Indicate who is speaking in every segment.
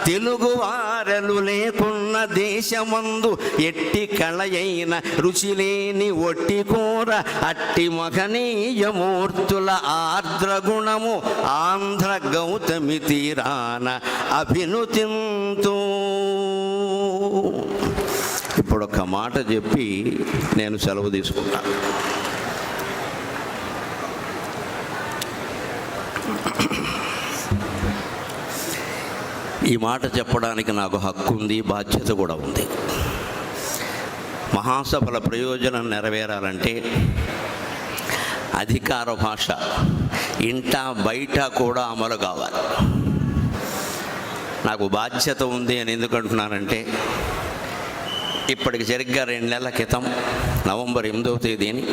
Speaker 1: తెలుగు వారలు లేకున్న దేశమందు ఎట్టి కళయైన రుచి లేని ఒట్టి కూర అట్టి మహనీయమూర్తుల ఆర్ద్రగుణము ఆంధ్ర గౌతమి తీరాన అభినుతింతూ. ఇప్పుడు ఒక మాట చెప్పి నేను సెలవు తీసుకుంటాను. ఈ మాట చెప్పడానికి నాకు హక్కు ఉంది, బాధ్యత కూడా ఉంది. మహాసభల ప్రయోజనం నెరవేరాలంటే అధికార భాష ఇంట బయట కూడా అమలు కావాలి. నాకు బాధ్యత ఉంది అని ఎందుకు అంటున్నానంటే, ఇప్పటికి సరిగ్గా 2 నెలల క్రితం నవంబర్ 8వ తేదీని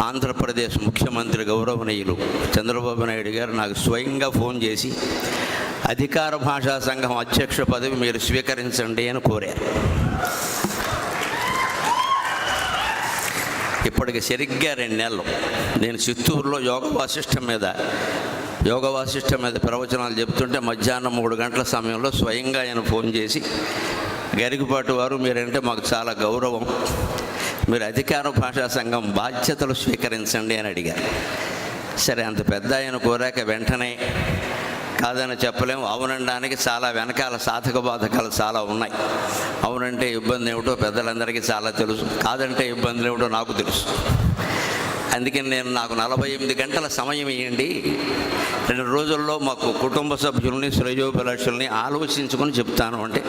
Speaker 1: ఆంధ్రప్రదేశ్ ముఖ్యమంత్రి గౌరవనీయులు చంద్రబాబు నాయుడు గారు నాకు స్వయంగా ఫోన్ చేసి అధికార భాషా సంఘం అధ్యక్ష పదవి మీరు స్వీకరించండి అని కోరారు. ఇప్పటికి సరిగ్గా 2 నెలలు నేను చిత్తూరులో యోగ వాసిష్టం మీద ప్రవచనాలు చెప్తుంటే మధ్యాహ్నం 3 గంటల సమయంలో స్వయంగా ఆయన ఫోన్ చేసి, గరికపాటి వారు మీరంటే మాకు చాలా గౌరవం, మీరు అధికార భాషా సంఘం బాధ్యతలు స్వీకరించండి అని అడిగారు. సరే, అంత పెద్ద ఆయన కోరాక వెంటనే కాదని చెప్పలేము. అవునడానికి చాలా వెనకాల సాధక బాధకాలు చాలా ఉన్నాయి. అవునంటే ఇబ్బంది ఏమిటో పెద్దలందరికీ చాలా తెలుసు, కాదంటే ఇబ్బందులు ఏమిటో నాకు తెలుసు. అందుకని నాకు 48 గంటల సమయం ఇవ్వండి, 2 రోజుల్లో మాకు కుటుంబ సభ్యుల్ని శ్రేయోభిలాషుల్ని ఆలోచించుకొని చెప్తాను అంటే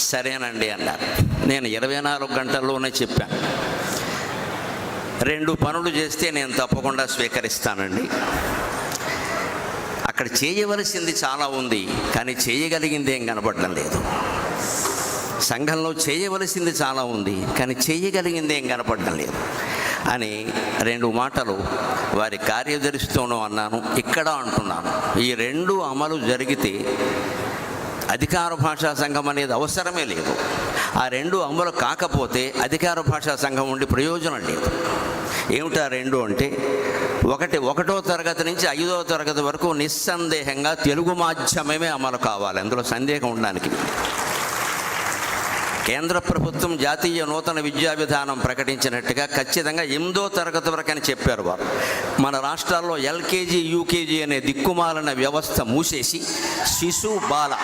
Speaker 1: సరేనండి అన్నారు. నేను 24 గంటల్లోనే చెప్పాను. 2 పనులు చేస్తే నేను తప్పకుండా స్వీకరిస్తానండి. అక్కడ చేయవలసింది చాలా ఉంది, కానీ చేయగలిగింది ఏం కనపడడం లేదు. సంఘంలో చేయవలసింది చాలా ఉంది, కానీ చేయగలిగింది ఏం కనపడడం లేదు అని 2 మాటలు వారి కార్యదర్శితోనూ అన్నాను, ఇక్కడ అంటున్నాను. ఈ 2 అమలు జరిగితే అధికార భాషా సంఘం అనేది అవసరమే లేదు. ఆ 2 అమలు కాకపోతే అధికార భాషా సంఘం ఉండి ప్రయోజనం లేదు. ఏమిటా 2 అంటే, 1వ తరగతి నుంచి 5వ తరగతి వరకు నిస్సందేహంగా తెలుగు మాధ్యమమే అమలు కావాలి. అందులో సందేహం ఉండడానికి. కేంద్ర ప్రభుత్వం జాతీయ నూతన విద్యా విధానం ప్రకటించినట్టుగా ఖచ్చితంగా 8వ తరగతి వరకు అని చెప్పారు వారు. మన రాష్ట్రాల్లో ఎల్కేజీ యూకేజీ అనే దిక్కుమాలిన వ్యవస్థ మూసేసి శిశు బాల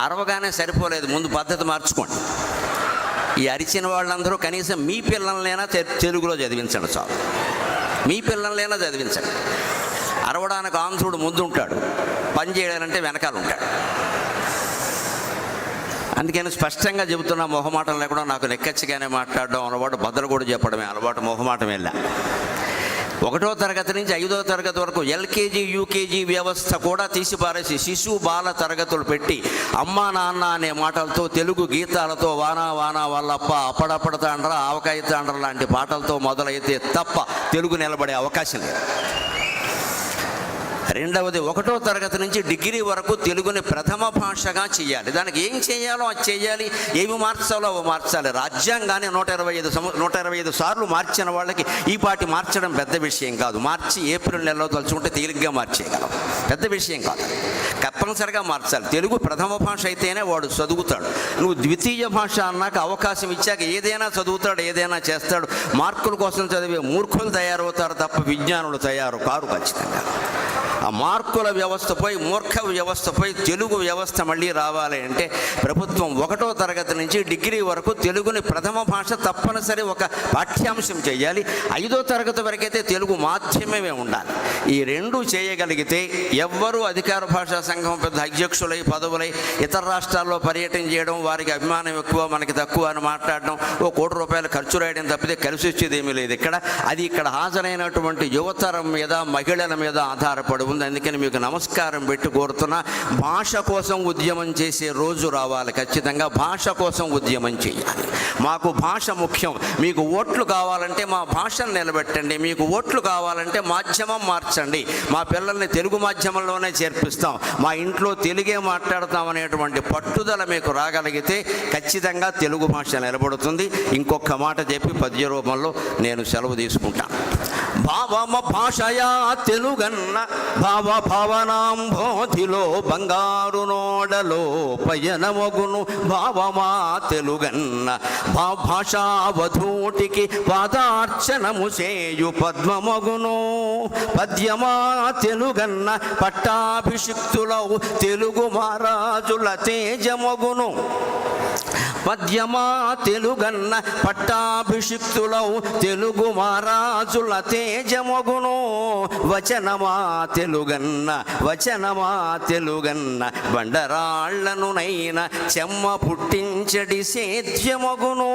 Speaker 1: అరవగానే సరిపోలేదు, ముందు పద్ధతి మార్చుకోండి. ఈ అరిచిన వాళ్ళందరూ కనీసం మీ పిల్లలనైనా తెలుగులో చదివించండి చాలు. మీ పిల్లలనైనా చదివించండి. అరవడానికి ఆంధ్రుడు ముందు ఉంటాడు, పని చేయాలంటే వెనకాల ఉంటాడు. అందుకని స్పష్టంగా చెబుతున్న మొహమాటం లేకుండా నాకు నెక్కచ్చిగానే మాట్లాడడం అలవాటు, బద్దలు కూడా చెప్పడమే అలవాటు, మొహమాటం వెళ్ళా. 1వ తరగతి నుంచి 5వ తరగతి వరకు ఎల్కేజీ యూకేజీ వ్యవస్థ కూడా తీసిపారేసి శిశు బాల తరగతులు పెట్టి అమ్మా నాన్న అనే మాటలతో, తెలుగు గీతాలతో, వానా వానా వల్లప్ప, అప్పడప్పడ తాండ్రా, ఆవకాయ తాండ్ర లాంటి పాటలతో మొదలైతే తప్ప తెలుగు నిలబడే అవకాశం లేదు. 2వది 1వ తరగతి నుంచి డిగ్రీ వరకు తెలుగుని ప్రథమ భాషగా చేయాలి. దానికి ఏం చేయాలో అది చేయాలి, ఏమి మార్చాలో అవి మార్చాలి. రాజ్యాంగాన్ని 125 సార్లు మార్చిన వాళ్ళకి ఈ పాటి మార్చడం పెద్ద విషయం కాదు. మార్చి ఏప్రిల్ నెలలో తలుచుకుంటే తేలిగ్గా మార్చేయగలం, పెద్ద విషయం కాదు. తప్పనిసరిగా మార్చాలి. తెలుగు ప్రథమ భాష అయితేనే వాడు చదువుతాడు. నువ్వు ద్వితీయ భాష అన్నాక అవకాశం ఇచ్చాక ఏదైనా చదువుతాడు, ఏదైనా చేస్తాడు. మార్కుల కోసం చదివే మూర్ఖులు తయారవుతారు తప్ప విజ్ఞానులు తయారు కారు ఖచ్చితంగా. ఆ మార్కుల వ్యవస్థపై, మూర్ఖ వ్యవస్థపై తెలుగు వ్యవస్థ మళ్ళీ రావాలి అంటే ప్రభుత్వం 1వ తరగతి నుంచి డిగ్రీ వరకు తెలుగుని ప్రథమ భాష తప్పనిసరి ఒక పాఠ్యాంశం చేయాలి. 5వ తరగతి వరకైతే తెలుగు మాధ్యమమే ఉండాలి. ఈ 2 చేయగలిగితే ఎవ్వరూ అధికార భాషా సంఘం పెద్ద అధ్యక్షులై పదవులై ఇతర రాష్ట్రాల్లో పర్యటన చేయడం, వారికి అభిమానం ఎక్కువ మనకి తక్కువ అని మాట్లాడడం, ఓ ₹1 కోటి ఖర్చు రాయడం తప్పితే కలిసి వచ్చేది ఏమీ లేదు ఇక్కడ. అది ఇక్కడ హాజరైనటువంటి యువతరం మీద, మహిళల మీద ఆధారపడి ఉంది. అందుకని మీకు నమస్కారం పెట్టి కోరుతున్నా, భాష కోసం ఉద్యమం చేసే రోజు రావాలి. ఖచ్చితంగా భాష కోసం ఉద్యమం చేయాలి. మాకు భాష ముఖ్యం. మీకు ఓట్లు కావాలంటే మా భాషను నిలబెట్టండి, మీకు ఓట్లు కావాలంటే మాధ్యమం మార్చండి, మా పిల్లల్ని తెలుగు మాధ్యమంలోనే చేర్పిస్తాం, మా ఇంట్లో తెలుగే మాట్లాడతాం అనేటువంటి పట్టుదల మీకు రాగలిగితే ఖచ్చితంగా తెలుగు భాష నిలబడుతుంది. ఇంకొక మాట చెప్పి పద్య రూపంలో నేను సెలవు తీసుకుంటాను. భావమ భాషయా తెలుగన్న భావ భావనాంబోధిలో బంగారు నోడలో పయనమగును భావమా తెలుగన్న భాషావధూటికి పాదార్చనము చేయు పద్మమగును పద్యమా తెలుగన్న పట్టాభిషిక్తులవు తెలుగు మహారాజుల తేజమగును పద్యమా తెలుగన్న పట్టాభిషిక్తులవు తెలుగు మహారాజుల తేజమగును వచనమా తెలుగన్న బండరాళ్లను నైన చెమ్మ పుట్టించడి సేద్యమగును